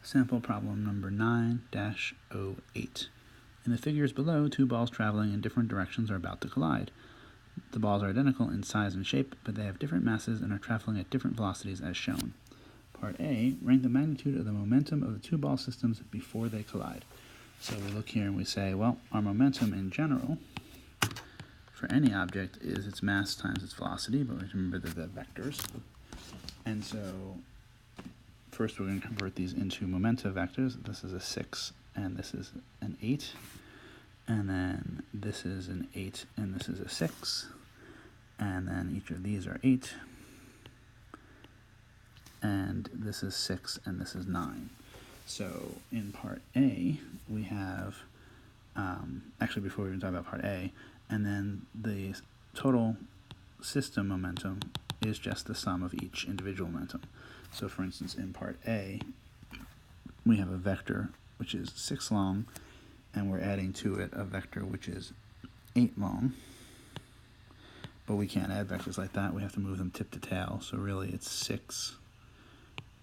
Sample problem number 9-08. In the figures below, two balls traveling in different directions are about to collide. The balls are identical in size and shape, but they have different masses and are traveling at different velocities as shown. Part A, rank the magnitude of the momentum of the two ball systems before they collide. So we look here and we say, well, our momentum in general for any object is its mass times its velocity, but we have to remember that they're vectors. And so first we're going to convert these into momenta vectors. This is a 6 and this is an 8. And then this is an 8 and this is a 6. And then each of these are 8. And this is 6 and this is 9. So in part A, we have, actually before we even talk about part A, and then the total system momentum is just the sum of each individual momentum. So for instance, in part A, we have a vector which is 6 long, and we're adding to it a vector which is 8 long. But we can't add vectors like that. We have to move them tip to tail. So really it's 6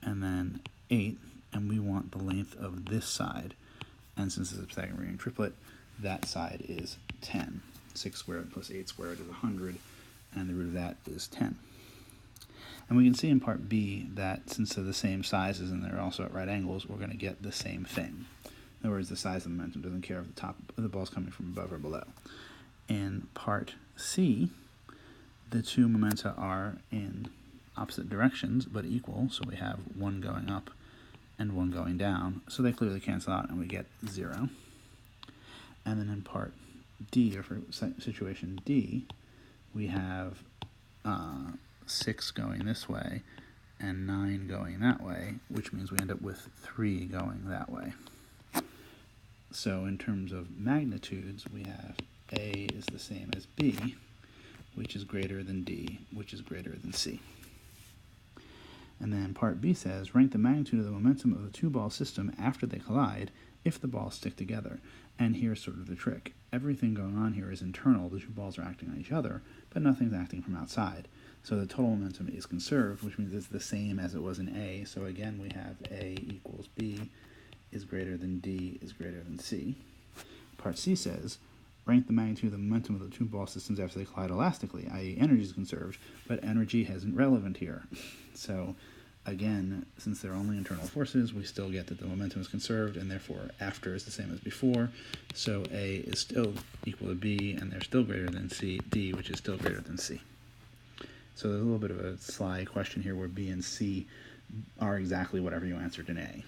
and then 8, and we want the length of this side. And since it's a Pythagorean triplet, that side is 10. 6 squared plus 8 squared is 100, and the root of that is 10. And we can see in part B that since they're the same sizes and they're also at right angles, we're going to get the same thing. In other words, the size of the momentum doesn't care if the top of the ball is coming from above or below. In part C, the two momenta are in opposite directions but equal, so we have one going up and one going down, so they clearly cancel out and we get 0. And then in part D, or for situation D, we have 6 going this way and 9 going that way, which means we end up with 3 going that way. So in terms of magnitudes, we have A is the same as B, which is greater than D, which is greater than C. And then part B says, rank the magnitude of the momentum of the two-ball system after they collide if the balls stick together. And here's sort of the trick. Everything going on here is internal. The two balls are acting on each other, but nothing's acting from outside. So the total momentum is conserved, which means it's the same as it was in A. So again, we have A equals B is greater than D is greater than C. Part C says, rank the magnitude of the momentum of the two ball systems after they collide elastically, i.e. energy is conserved, but energy isn't relevant here. So again, since they're only internal forces, we still get that the momentum is conserved, and therefore after is the same as before. So A is still equal to B, and they're still greater than D, which is still greater than C. So there's a little bit of a sly question here where B and C are exactly whatever you answered in A.